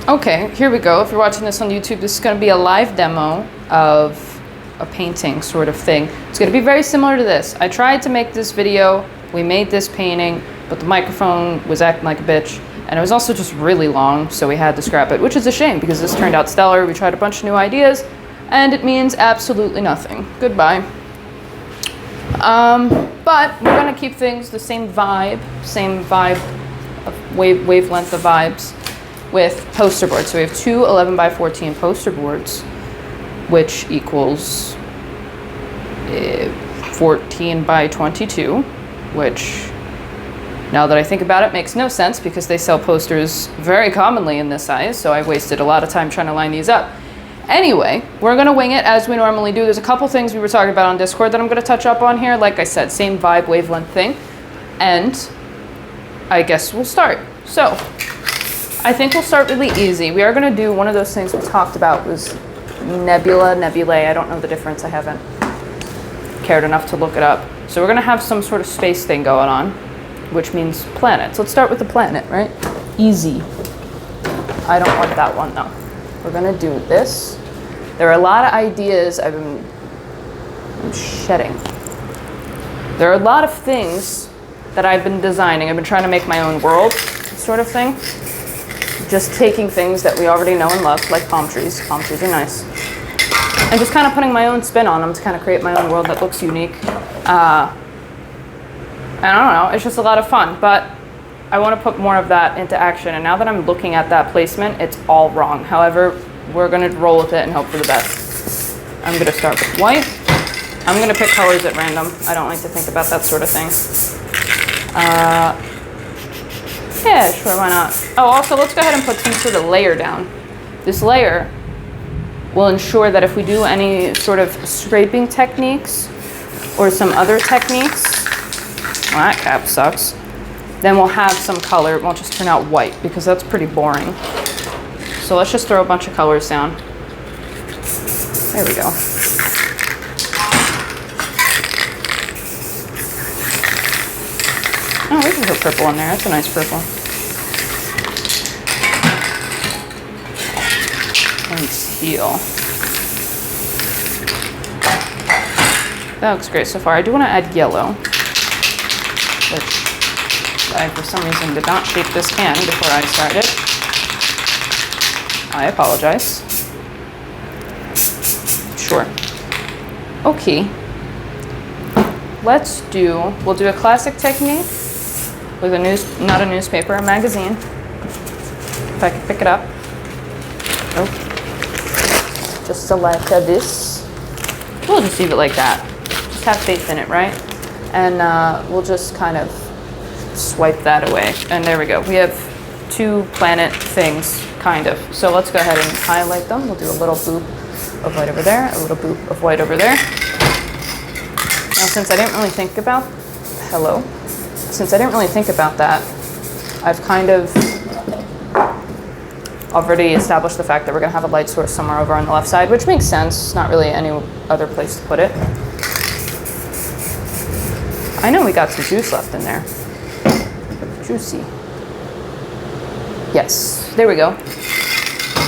Okay, here we go. If you're watching this on YouTube, this is going to be a live demo of a painting sort of thing. It's going to be very similar to this. I tried to make this video, we made this painting, but the microphone was acting like a bitch, and it was also just really long, so we had to scrap it, which is a shame because this turned out stellar. We tried a bunch of new ideas, and it means absolutely nothing. Goodbye. But we're going to keep things the same vibe of wavelength of vibes with poster boards. So we have two 11 by 14 poster boards, which equals 14 by 22, which, now that I think about it, makes no sense because they sell posters very commonly in this size, so I wasted a lot of time trying to line these up. Anyway, we're gonna wing it as we normally do. There's a couple things we were talking about on Discord that I'm gonna touch up on here. Like I said, same vibe, wavelength thing. And I guess we'll start. So, I think we'll start really easy. We are gonna do one of those things we talked about was nebulae. I don't know the difference. I haven't cared enough to look it up. So we're gonna have some sort of space thing going on, which means planets. Let's start with the planet, right? Easy. I don't want that one though. We're gonna do this. There are a lot of ideas I'm shedding. There are a lot of things that I've been designing. I've been trying to make my own world, sort of thing. Just taking things that we already know and love, like palm trees. Palm trees are nice. And just kind of putting my own spin on them to kind of create my own world that looks unique. And I don't know, it's just a lot of fun. But I want to put more of that into action. And now that I'm looking at that placement, it's all wrong. However, we're going to roll with it and hope for the best. I'm going to start with white. I'm going to pick colors at random. I don't like to think about that sort of thing. Yeah, sure, why not? Oh, also, let's go ahead and put some sort of layer down. This layer will ensure that if we do any sort of scraping techniques or some other techniques, well, that cap sucks, then we'll have some color. It won't just turn out white because that's pretty boring. So let's just throw a bunch of colors down. There we go. Oh, we can put purple in there. That's a nice purple. And teal. That looks great so far. I do want to add yellow, which I, for some reason, did not shape this can before I started. I apologize. Sure. Okay. We'll do a classic technique with not a newspaper, a magazine. If I can pick it up. Nope. Just like this. We'll just leave it like that. Just have faith in it, right? And we'll just kind of swipe that away. And there we go. We have two planet things, kind of. So let's go ahead and highlight them. We'll do a little boop of white over there, a little boop of white over there. Now, since I didn't really think about, since I didn't really think about that, I've kind of already established the fact that we're gonna have a light source somewhere over on the left side, which makes sense. It's not really any other place to put it. I know we got some juice left in there. Juicy. Yes, there we go.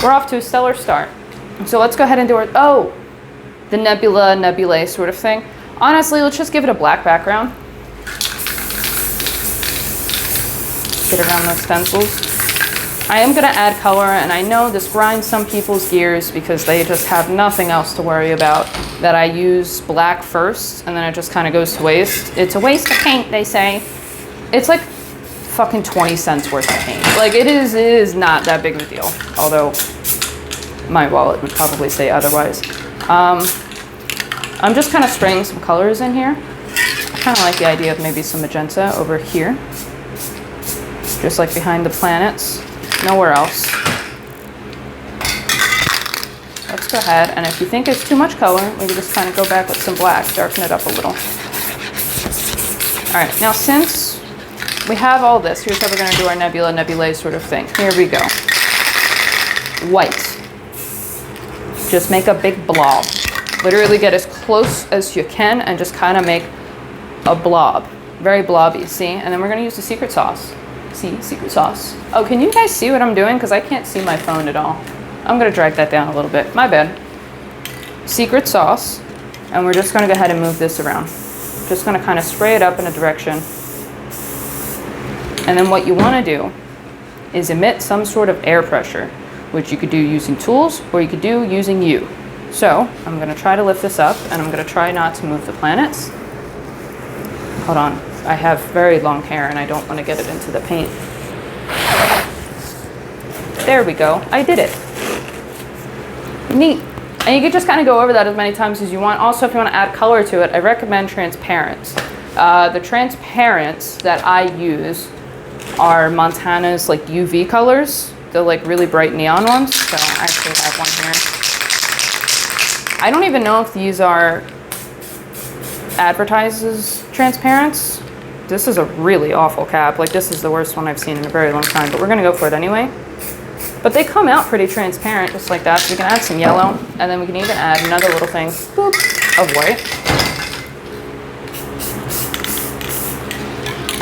We're off to a stellar start. So let's go ahead and do our, the nebulae sort of thing. Honestly, let's just give it a black background. Get around those stencils. I am gonna add color, and I know this grinds some people's gears because they just have nothing else to worry about, that I use black first, and then it just kind of goes to waste. It's a waste of paint, they say. It's like fucking 20 cents worth of paint. Like, it is not that big of a deal, although my wallet would probably say otherwise. I'm just kind of spraying some colors in here. I kind of like the idea of maybe some magenta over here, just like behind the planets, nowhere else. Let's go ahead, and if you think it's too much color, we can just kind of go back with some black, darken it up a little. All right, now since we have all this, here's how we're gonna do our nebulae sort of thing. Here we go. White. Just make a big blob. Literally get as close as you can and just kind of make a blob. Very blobby, see? And then we're gonna use the secret sauce. See, secret sauce. Oh, can you guys see what I'm doing? Because I can't see my phone at all. I'm gonna drag that down a little bit. My bad. Secret sauce. And we're just gonna go ahead and move this around. Just gonna kind of spray it up in a direction. And then what you wanna do is emit some sort of air pressure, which you could do using tools or you could do using you. So I'm gonna try to lift this up and I'm gonna try not to move the planets. Hold on, I have very long hair and I don't wanna get it into the paint. There we go, I did it. Neat. And you can just kind of go over that as many times as you want. Also, if you want to add color to it, I recommend transparents. The transparents that I use are Montana's like UV colors. They're like really bright neon ones. So I actually have one here. I don't even know if these are advertises transparents. This is a really awful cap. Like this is the worst one I've seen in a very long time, but we're gonna go for it anyway. But they come out pretty transparent, just like that. So we can add some yellow, and then we can even add another little thing, boop, of white.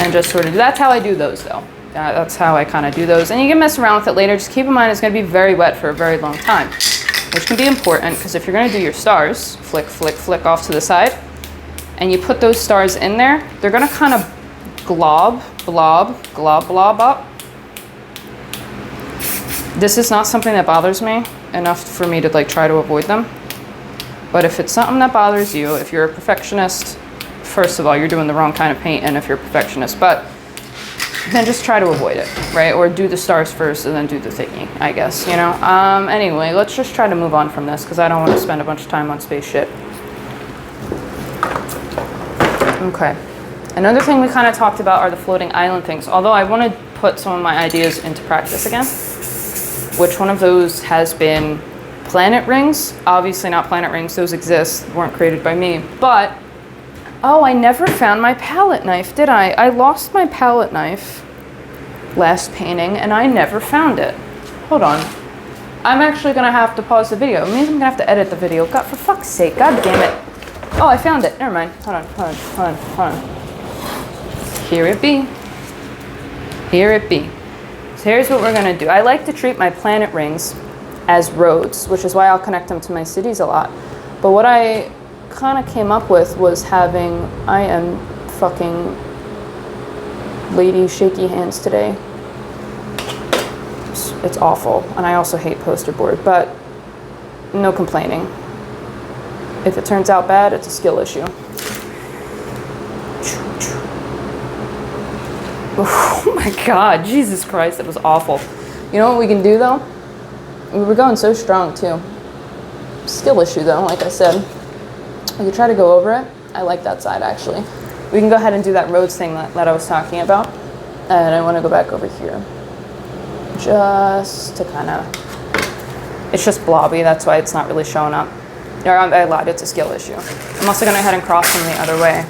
And just sort of, that's how I do those though. That's how I kind of do those. And you can mess around with it later. Just keep in mind it's gonna be very wet for a very long time, which can be important because if you're gonna do your stars, flick, flick, flick off to the side, and you put those stars in there, they're gonna kind of glob, blob, glob, blob up. This is not something that bothers me enough for me to like try to avoid them. But if it's something that bothers you, if you're a perfectionist, first of all, you're doing the wrong kind of paint, and if you're a perfectionist, but then just try to avoid it, right? Or do the stars first and then do the thingy, I guess, you know? Anyway, let's just try to move on from this because I don't want to spend a bunch of time on space shit. Okay. Another thing we kind of talked about are the floating island things, although I want to put some of my ideas into practice again. Which one of those has been planet rings? Obviously not planet rings, those exist, weren't created by me. But, oh, I never found my palette knife, did I? I lost my palette knife last painting and I never found it. Hold on. I'm actually gonna have to pause the video. It means I'm gonna have to edit the video. God, for fuck's sake, god damn it. Oh, I found it, never mind. Hold on, hold on, hold on, hold on. Here it be. Here it be. So here's what we're gonna do. I like to treat my planet rings as roads, which is why I'll connect them to my cities a lot. But what I kind of came up with was having, I am fucking lady shaky hands today. It's awful, and I also hate poster board, but no complaining. If it turns out bad, it's a skill issue. Oh my God, Jesus Christ, that was awful. You know what we can do though? We were going so strong too. Skill issue though, like I said. We could try to go over it. I like that side actually. We can go ahead and do that roads thing that I was talking about. And I want to go back over here. Just to kind of, it's just blobby, that's why it's not really showing up. I lied, it's a skill issue. I'm also going to go ahead and cross them the other way.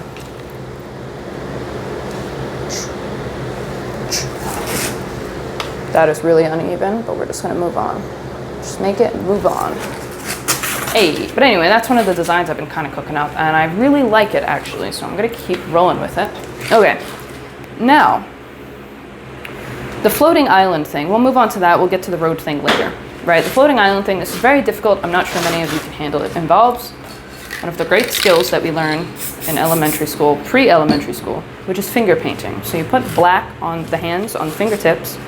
That is really uneven, but we're just gonna move on. Just make it and move on. Hey, but anyway, that's one of the designs I've been kind of cooking up, and I really like it actually, so I'm gonna keep rolling with it. Okay, now, the floating island thing, we'll move on to that, we'll get to the road thing later. Right, the floating island thing, this is very difficult, I'm not sure many of you can handle it. It involves one of the great skills that we learn in elementary school, pre-elementary school, which is finger painting. So you put black on the hands, on the fingertips,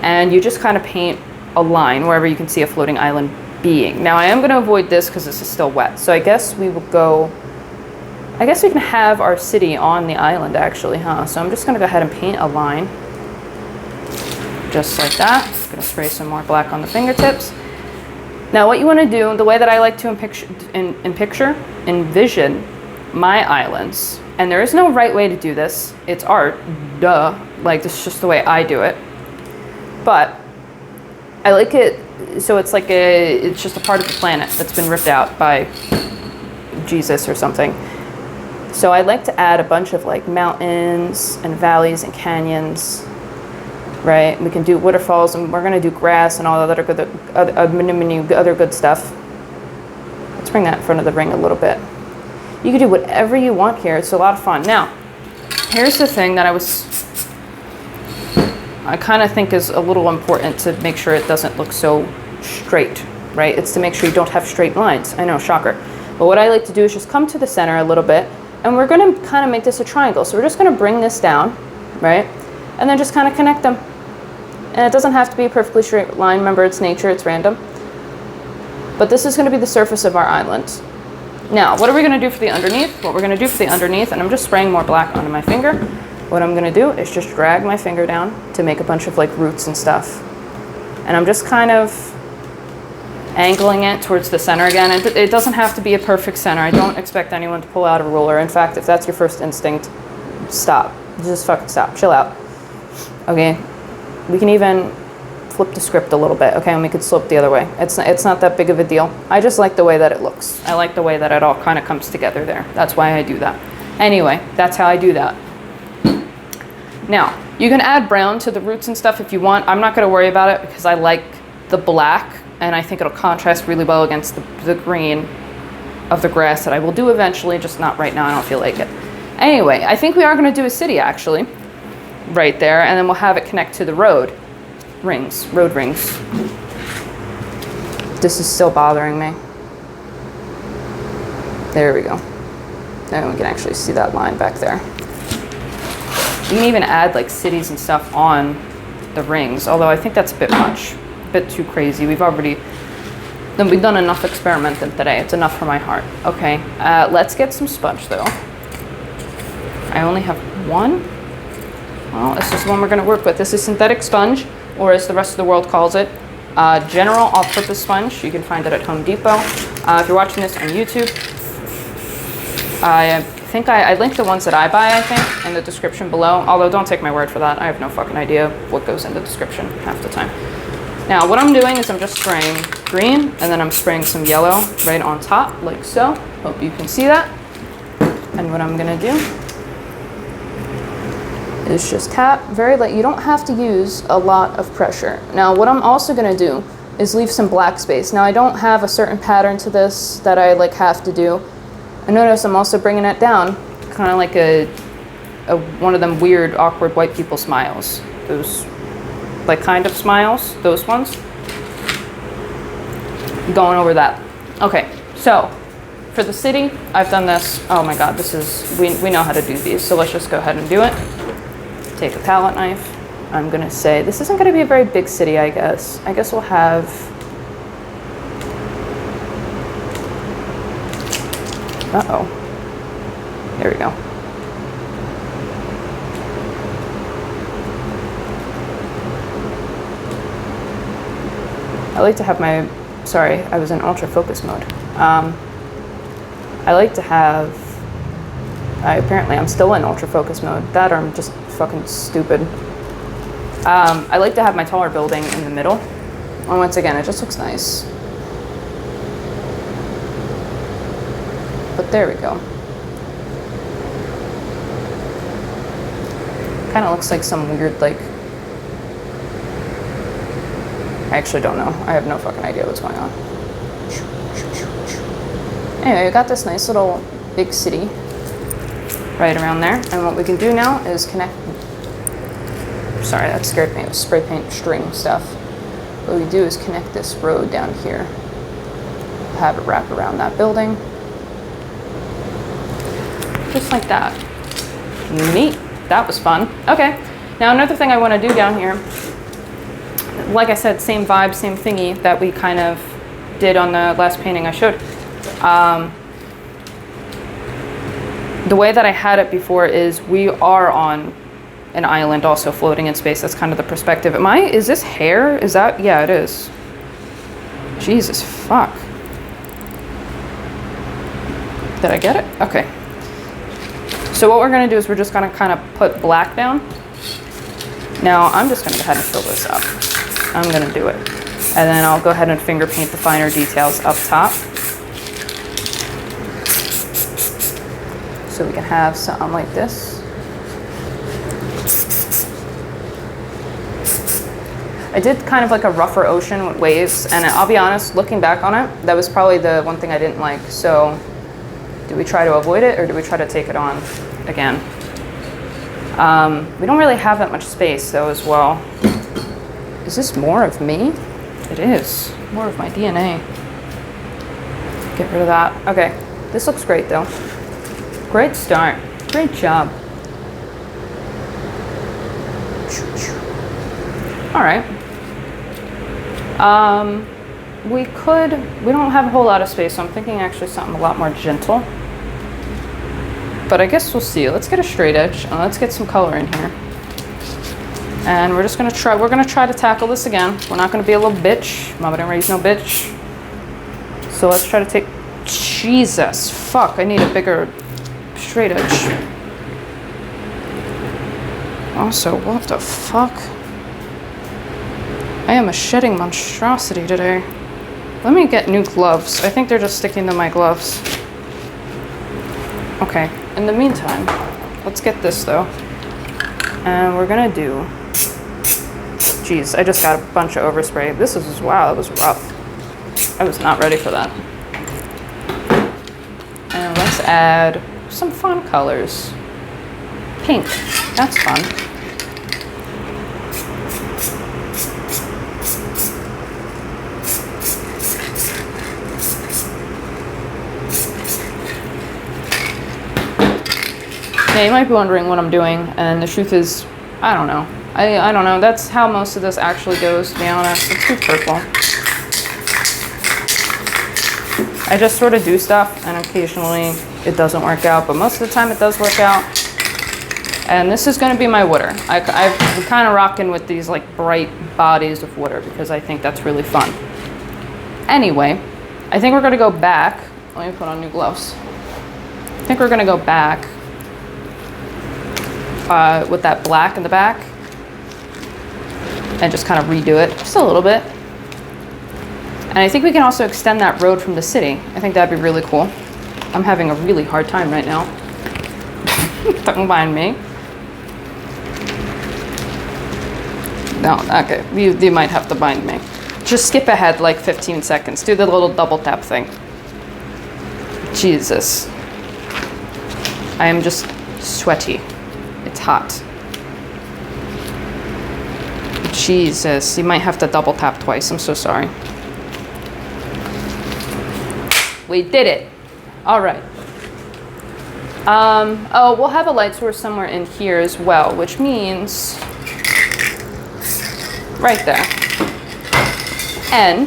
and you just kind of paint a line wherever you can see a floating island being. Now I am going to avoid this because this is still wet. So I guess we will go, I guess we can have our city on the island actually, huh? So I'm just going to go ahead and paint a line. Just like that. I'm going to spray some more black on the fingertips. Now what you want to do, the way that I like to envision my islands, and there is no right way to do this, it's art, duh, like this is just the way I do it. But I like it, so it's like it's just a part of the planet that's been ripped out by Jesus or something. So I like to add a bunch of like mountains and valleys and canyons, right? We can do waterfalls, and we're gonna do grass and all the other good stuff. Let's bring that in front of the ring a little bit. You can do whatever you want here. It's a lot of fun. Now, here's the thing that I was I kind of think is a little important to make sure it doesn't look so straight, right? It's to make sure you don't have straight lines. I know, shocker. But what I like to do is just come to the center a little bit, and we're going to kind of make this a triangle. So we're just going to bring this down, right? And then just kind of connect them. And it doesn't have to be a perfectly straight line. Remember, it's nature, it's random. But this is going to be the surface of our island. Now, what are we going to do for the underneath? What we're going to do for the underneath, and I'm just spraying more black onto my finger. What I'm going to do is just drag my finger down to make a bunch of like roots and stuff. And I'm just kind of angling it towards the center again. It doesn't have to be a perfect center. I don't expect anyone to pull out a ruler. In fact, if that's your first instinct, stop. Just fucking stop. Chill out. Okay? We can even flip the script a little bit, okay? And we could slope the other way. It's not that big of a deal. I just like the way that it looks. I like the way that it all kind of comes together there. That's why I do that. Anyway, that's how I do that. Now, you can add brown to the roots and stuff if you want. I'm not going to worry about it because I like the black, and I think it'll contrast really well against the green of the grass that I will do eventually, just not right now. I don't feel like it. Anyway, I think we are going to do a city, actually, right there, and then we'll have it connect to the road rings. This is still bothering me. There we go. Then we can actually see that line back there. You can even add like cities and stuff on the rings, although I think that's a bit much, a bit too crazy. We've done enough experimenting today. It's enough for my heart. Okay, let's get some sponge though. I only have one. Well, this is the one we're gonna work with. This is synthetic sponge, or as the rest of the world calls it, general all-purpose sponge. You can find it at Home Depot. If you're watching this on YouTube, I think I linked the ones that I buy, I think, in the description below. Although, don't take my word for that. I have no fucking idea what goes in the description half the time. Now, what I'm doing is I'm just spraying green, and then I'm spraying some yellow right on top, like so. Hope you can see that. And what I'm gonna do is just tap very light. You don't have to use a lot of pressure. Now, what I'm also gonna do is leave some black space. Now, I don't have a certain pattern to this that I like have to do. And notice I'm also bringing it down, kind of like a one of them weird, awkward white people smiles. Those, like, kind of smiles, those ones. Going over that. Okay, so for the city, I've done this. Oh my God, this is, we know how to do these. So let's just go ahead and do it. Take a palette knife. I'm gonna say, this isn't gonna be a very big city, I guess. I guess we'll have, uh-oh. There we go. I like to have my, sorry, I was in ultra focus mode. I like to have, apparently I'm still in ultra focus mode. That or I'm just fucking stupid. I like to have my taller building in the middle. And once again, it just looks nice. But there we go. Kind of looks like some weird, like, I actually don't know. I have no fucking idea what's going on. Anyway, we got this nice little big city right around there. And what we can do now is connect, sorry, that scared me. It was spray paint string stuff. What we do is connect this road down here. Have it wrap around that building. Just like that. Neat. That was fun. Okay. Now another thing I want to do down here, like I said, same vibe, same thingy that we kind of did on the last painting I showed. The way that I had it before is we are on an island also floating in space. That's kind of the perspective. Is this hair? Is that, yeah, it is. Jesus fuck. Did I get it? Okay. So what we're gonna do is we're just gonna kind of put black down. Now I'm just gonna go ahead and fill this up. I'm gonna do it. And then I'll go ahead and finger paint the finer details up top. So we can have something like this. I did kind of like a rougher ocean with waves, and I'll be honest, looking back on it, that was probably the one thing I didn't like. So do we try to avoid it, or do we try to take it on again? We don't really have that much space though as well. Is this more of me? It is. More of my DNA. Get rid of that. Okay, this looks great though. Great start. Great job. All right. We don't have a whole lot of space, so I'm thinking actually something a lot more gentle. But I guess we'll see. Let's get a straight edge and let's get some color in here. And we're gonna try to tackle this again. We're not gonna be a little bitch. Mama didn't raise no bitch. So let's try to take, Jesus, fuck, I need a bigger straight edge. Also, what the fuck? I am a shedding monstrosity today. Let me get new gloves. I think they're just sticking to my gloves. Okay, in the meantime, let's get this though. And we're gonna do, geez, I just got a bunch of overspray. This is, wow, that was rough. I was not ready for that. And let's add some fun colors. Pink, that's fun. Yeah, you might be wondering what I'm doing, and the truth is, I don't know. I don't know. That's how most of this actually goes, to be honest. It's too purple. I just sort of do stuff, and occasionally it doesn't work out, but most of the time it does work out. And this is going to be my water. I'm kind of rocking with these like bright bodies of water because I think that's really fun. Anyway, I think we're going to go back. Let me put on new gloves. I think we're going to go back with that black in the back and just kind of redo it just a little bit. And I think we can also extend that road from the city. I think that'd be really cool. I'm having a really hard time right now. Don't mind me. No, okay, you might have to bind me. Just skip ahead like 15 seconds. Do the little double tap thing. Jesus. I am just sweaty. It's hot. Jesus, you might have to double tap twice. I'm so sorry. We did it. All right. Oh, we'll have a light source somewhere in here as well, which means right there. And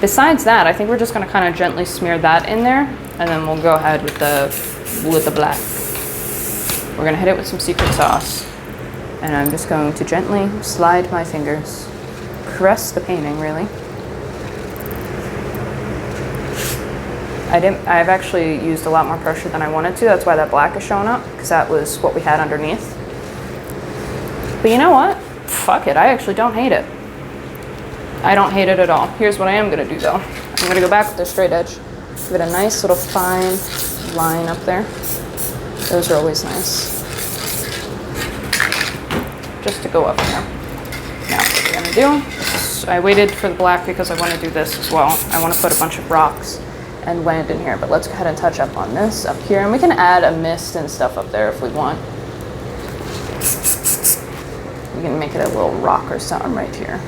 besides that, I think we're just going to kind of gently smear that in there, and then we'll go ahead with the black. We're going to hit it with some secret sauce, and I'm just going to gently slide my fingers, caress the painting, really. I've actually used a lot more pressure than I wanted to. That's why that black is showing up, because that was what we had underneath. But you know what? Fuck it, I actually don't hate it. I don't hate it at all. Here's what I am gonna do though. I'm gonna go back with the straight edge. Give it a nice little fine line up there. Those are always nice. Just to go up there. Now what we're gonna do is, I waited for the black because I wanna do this as well. I wanna put a bunch of rocks and land in here, but let's go ahead and touch up on this up here, and we can add a mist and stuff up there if we want. We can make it a little rock or something right here.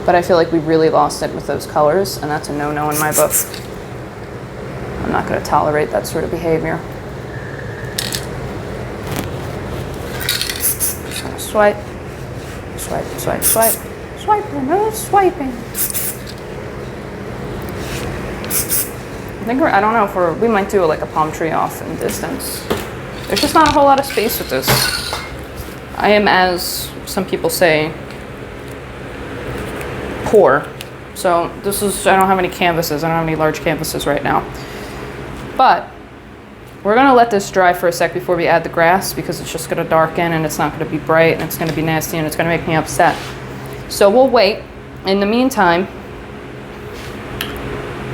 But I feel like we really lost it with those colors, and that's a no-no in my book. I'm not going to tolerate that sort of behavior. Just going to swipe, swipe, swipe, swipe, swipe, no swiping. I don't know if we might do like a palm tree off in distance. There's just not a whole lot of space with this. I am, as some people say, poor. So this is, I don't have any canvases. I don't have any large canvases right now. But we're gonna let this dry for a sec before we add the grass, because it's just gonna darken and it's not gonna be bright and it's gonna be nasty and it's gonna make me upset. So we'll wait. In the meantime,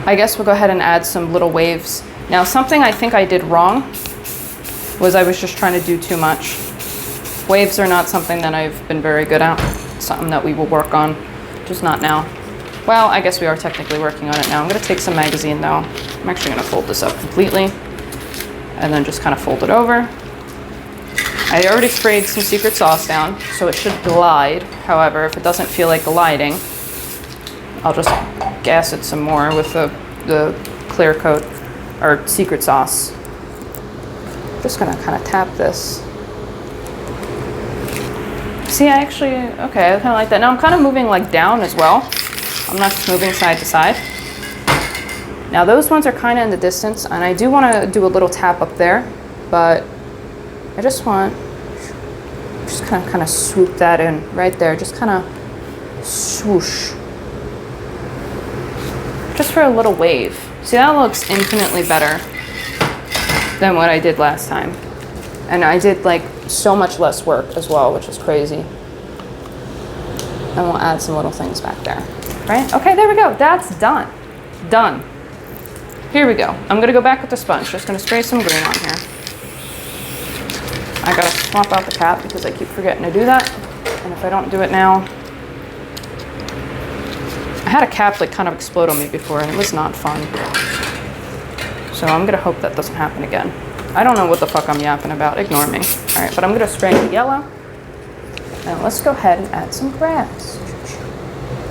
I guess we'll go ahead and add some little waves. Now, something I think I did wrong was I was just trying to do too much. Waves are not something that I've been very good at. It's something that we will work on, just not now. Well, I guess we are technically working on it now. I'm gonna take some magazine though. I'm actually gonna fold this up completely and then just kind of fold it over. I already sprayed some secret sauce down, so it should glide. However, if it doesn't feel like gliding, I'll just gas it some more with the clear coat or secret sauce. Just gonna kind of tap this. See, I actually, okay, I kind of like that. Now I'm kind of moving like down as well. I'm not just moving side to side. Now those ones are kind of in the distance, and I do want to do a little tap up there, but I just want, just kind of swoop that in right there. Just kind of swoosh. Just for a little wave. See, that looks infinitely better than what I did last time. And I did like so much less work as well, which is crazy. And we'll add some little things back there, right? Okay, there we go. That's done. Done. Here we go. I'm gonna go back with the sponge. Just gonna spray some green on here. I gotta swap out the cap because I keep forgetting to do that. And if I don't do it now, I had a cap like kind of explode on me before and it was not fun. So I'm gonna hope that doesn't happen again. I don't know what the fuck I'm yapping about. Ignore me. All right, but I'm gonna spray the yellow. And let's go ahead and add some grass.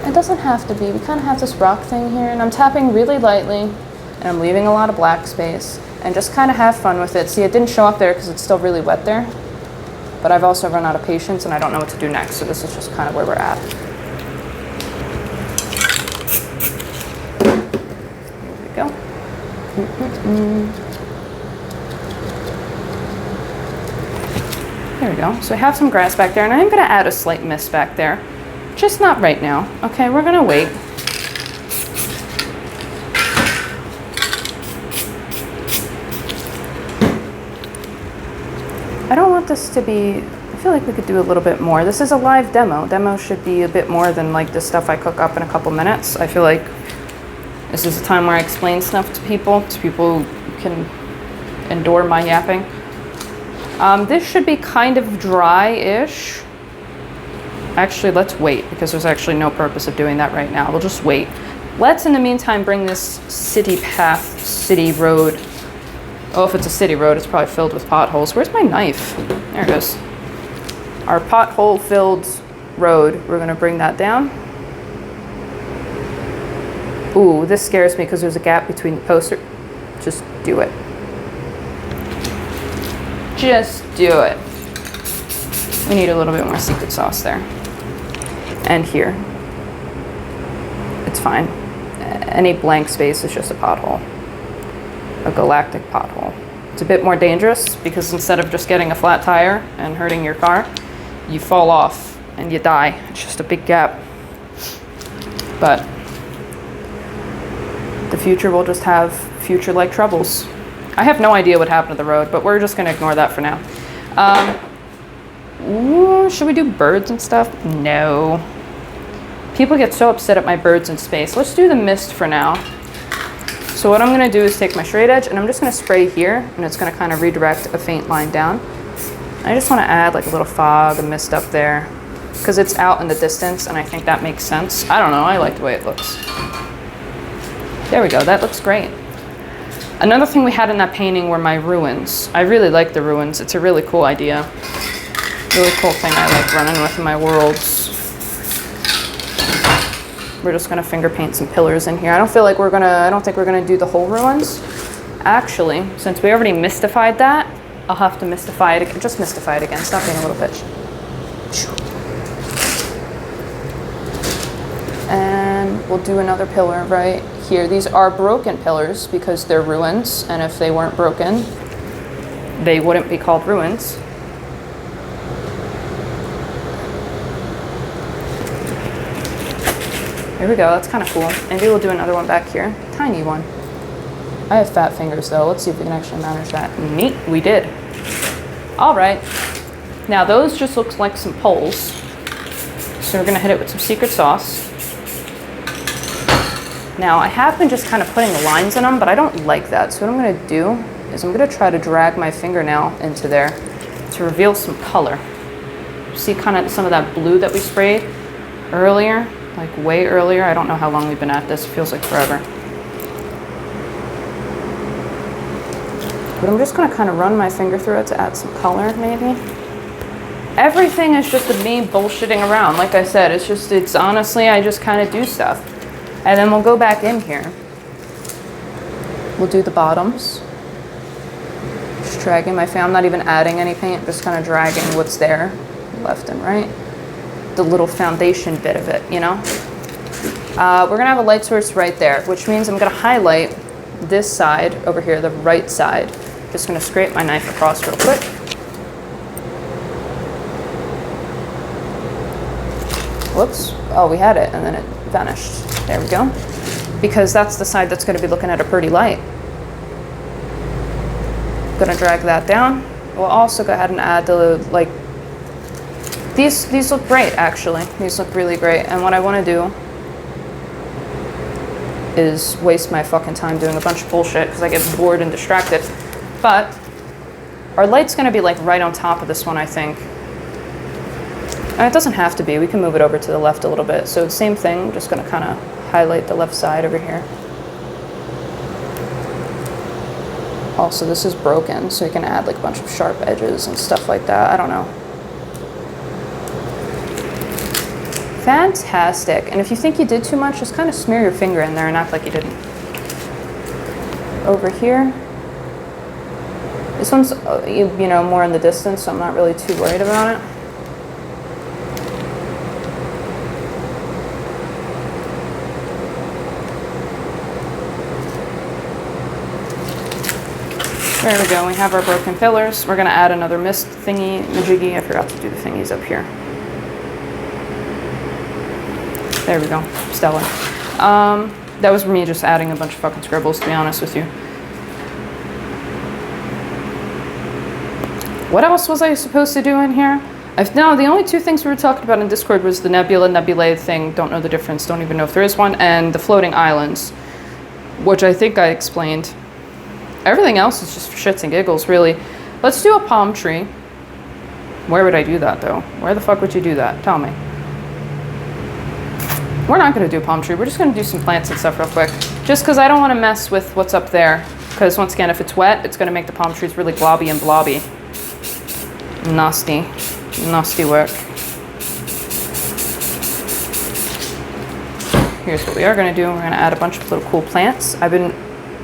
It doesn't have to be. We kind of have this rock thing here, and I'm tapping really lightly. And I'm leaving a lot of black space and just kind of have fun with it. See, it didn't show up there because it's still really wet there, but I've also run out of patience and I don't know what to do next. So this is just kind of where we're at. Here we go. There we go. So I have some grass back there and I'm gonna add a slight mist back there. Just not right now. Okay, we're gonna wait. I don't want this to be, I feel like we could do a little bit more. This is a live demo. Demo should be a bit more than like the stuff I cook up in a couple minutes. I feel like this is a time where I explain stuff to people who can endure my yapping. This should be kind of dry-ish. Actually, let's wait because there's actually no purpose of doing that right now. We'll just wait. Let's, in the meantime, bring this city path, city road. Oh, if it's a city road, it's probably filled with potholes. Where's my knife? There it is. Our pothole-filled road. We're gonna bring that down. Ooh, this scares me because there's a gap between the poster. Just do it. Just do it. We need a little bit more secret sauce there. And here. It's fine. Any blank space is just a pothole. A galactic pothole. It's a bit more dangerous because instead of just getting a flat tire and hurting your car, you fall off and you die. It's just a big gap. But the future will just have future-like troubles. I have no idea what happened to the road, but we're just gonna ignore that for now. Should we do birds and stuff? No. People get so upset at my birds in space. Let's do the mist for now. So what I'm gonna do is take my straight edge and I'm just gonna spray here and it's gonna kind of redirect a faint line down. I just wanna add like a little fog, a mist up there because it's out in the distance and I think that makes sense. I don't know, I like the way it looks. There we go, that looks great. Another thing we had in that painting were my ruins. I really like the ruins. It's a really cool idea. Really cool thing I like running with in my worlds. We're just gonna finger paint some pillars in here. I don't think we're gonna do the whole ruins. Actually, since we already mystified that, I'll have to mystify it again. Just mystify it again. Stop being a little bitch. And we'll do another pillar right here. These are broken pillars because they're ruins, and if they weren't broken, they wouldn't be called ruins. Here we go, that's kind of cool. Maybe we'll do another one back here. Tiny one. I have fat fingers though. Let's see if we can actually manage that. Neat, we did. All right. Now those just look like some poles. So we're gonna hit it with some secret sauce. Now I have been just kind of putting lines in them, but I don't like that. So what I'm gonna do is I'm gonna try to drag my fingernail into there to reveal some color. See kind of some of that blue that we sprayed earlier? Like way earlier. I don't know how long we've been at this. It feels like forever. But I'm just gonna kind of run my finger through it to add some color, maybe. Everything is just me bullshitting around. Like I said, it's honestly, I just kind of do stuff. And then we'll go back in here. We'll do the bottoms. Just dragging my fan. I'm not even adding any paint, just kind of dragging what's there, left and right. The little foundation bit of it, you know? We're gonna have a light source right there, which means I'm gonna highlight this side over here, the right side. Just gonna scrape my knife across real quick. Whoops, oh, we had it and then it vanished. There we go. Because that's the side that's gonna be looking at a pretty light. Gonna drag that down. We'll also go ahead and add the, like, these look great actually. These look really great. And what I wanna do is waste my fucking time doing a bunch of bullshit because I get bored and distracted. But our light's gonna be like right on top of this one, I think. And it doesn't have to be, we can move it over to the left a little bit. So same thing, I'm just gonna kind of highlight the left side over here. Also, this is broken, so you can add like a bunch of sharp edges and stuff like that, I don't know. Fantastic. And if you think you did too much, just kind of smear your finger in there and act like you didn't. Over here. This one's, you know, more in the distance, so I'm not really too worried about it. There we go, we have our broken pillars. We're gonna add another mist thingy, majiggy. I forgot to do the thingies up here. There we go, stellar. That was me just adding a bunch of fucking scribbles, to be honest with you. What else was I supposed to do in here? No, the only two things we were talking about in Discord was the nebulae thing, don't know the difference, don't even know if there is one, and the floating islands, which I think I explained. Everything else is just for shits and giggles, really. Let's do a palm tree. Where would I do that, though? Where the fuck would you do that? Tell me. We're not going to do a palm tree. We're just going to do some plants and stuff real quick. Just because I don't want to mess with what's up there. Because once again, if it's wet, it's going to make the palm trees really globby and blobby. Nasty. Nasty work. Here's what we are going to do. We're going to add a bunch of little cool plants. I've been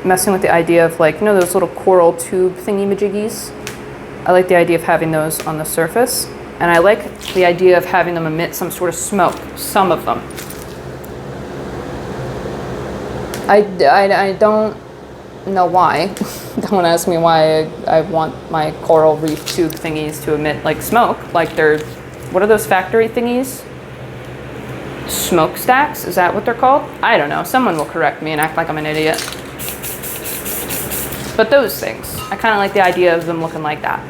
messing with the idea of, like, you know those little coral tube thingy-majiggies? I like the idea of having those on the surface. And I like the idea of having them emit some sort of smoke. Some of them. I don't know why. Don't ask me why I want my coral reef tube thingies to emit like smoke. Like they're, what are those factory thingies? Smokestacks? Is that what they're called? I don't know. Someone will correct me and act like I'm an idiot. But those things. I kind of like the idea of them looking like that.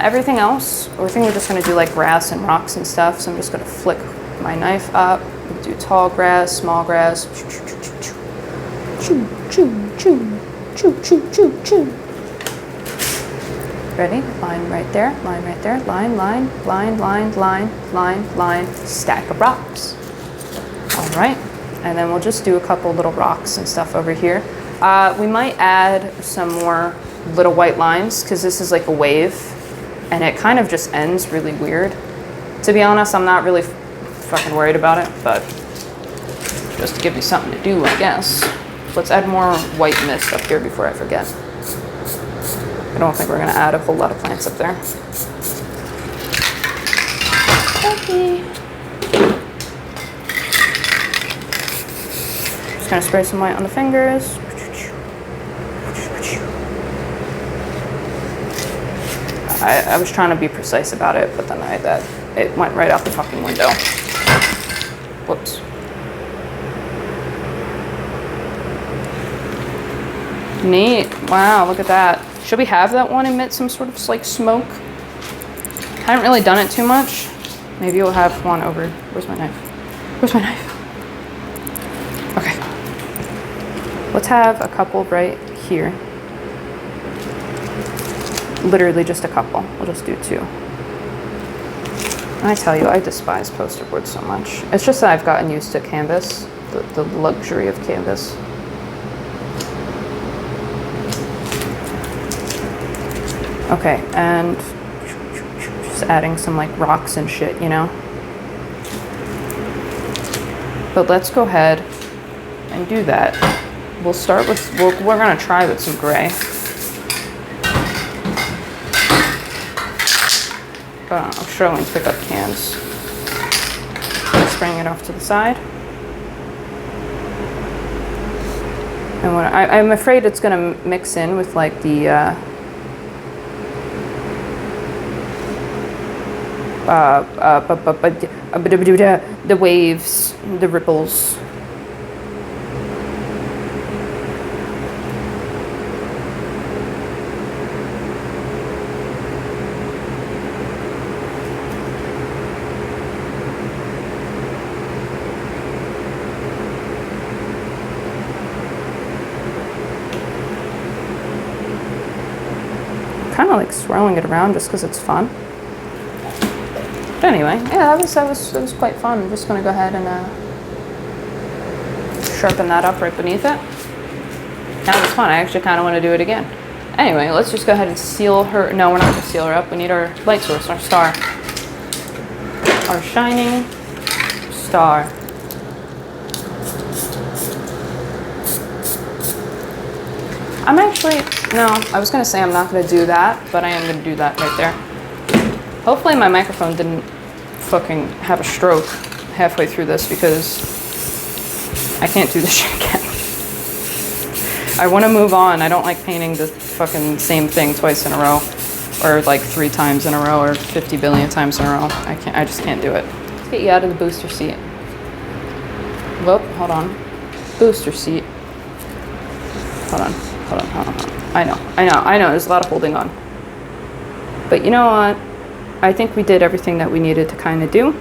Everything else, I think we're just going to do like grass and rocks and stuff. So I'm just going to flick my knife up. We'll do tall grass, small grass. Choo, choo, choo, choo, choo, choo, choo. Ready? Line right there, line right there, line, line, line, line, line, line, line, stack of rocks. All right, and then we'll just do a couple little rocks and stuff over here. We might add some more little white lines because this is like a wave and it kind of just ends really weird. To be honest, I'm not really fucking worried about it, but just to give you something to do, I guess. Let's add more white mist up here before I forget. I don't think we're gonna add a whole lot of plants up there. Okay. Just gonna spray some white on the fingers. I was trying to be precise about it, but then it went right out the fucking window. Whoops. Neat. Wow, look at that. Should we have that one emit some sort of like smoke? I haven't really done it too much. Maybe we'll have one over. Where's my knife? Where's my knife? Okay. Let's have a couple right here. Literally just a couple. We'll just do two. And I tell you, I despise poster boards so much. It's just that I've gotten used to canvas, the luxury of canvas. Okay, and just adding some like rocks and shit, you know? But let's go ahead and do that. We'll start with, we're gonna try with some gray. But I'm struggling to pick up cans. Let's bring it off to the side. And what I'm afraid it's gonna mix in with like the waves, the ripples. Kind of like swirling it around just because it's fun. But anyway, yeah, that was quite fun. I'm just gonna go ahead and sharpen that up right beneath it. That was fun. I actually kind of want to do it again. Anyway, let's just go ahead and seal her. No, we're not gonna seal her up. We need our light source, our star, our shining star. I'm actually, no, I was gonna say I'm not gonna do that, but I am gonna do that right there. Hopefully my microphone didn't fucking have a stroke halfway through this, because I can't do this shit again. I want to move on. I don't like painting the fucking same thing twice in a row, or like 3 times in a row, or 50 billion times in a row. I just can't do it. Let's get you out of the booster seat. Whoop, hold on. Booster seat. Hold on. I know, there's a lot of holding on. But you know what? I think we did everything that we needed to kind of do.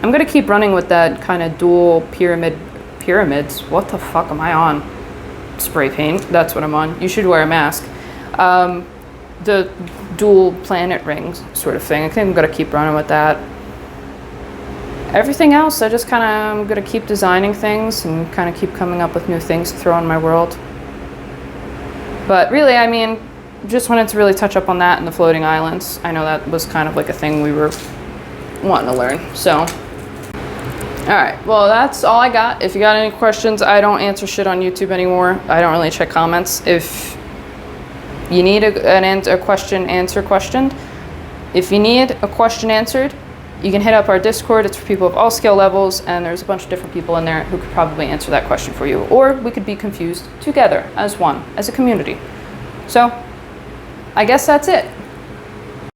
I'm gonna keep running with that kind of dual pyramids. What the fuck am I on? Spray paint, that's what I'm on. You should wear a mask. The dual planet rings sort of thing. I think I'm gonna keep running with that. Everything else, I'm gonna keep designing things and kind of keep coming up with new things to throw in my world. But really, I mean, just wanted to really touch up on that and the floating islands. I know that was kind of like a thing we were wanting to learn, so. All right, well, that's all I got. If you got any questions, I don't answer shit on YouTube anymore. I don't really check comments. If you need a question questioned, if you need a question answered, you can hit up our Discord. It's for people of all skill levels, and there's a bunch of different people in there who could probably answer that question for you. Or we could be confused together as one, as a community. So I guess that's it.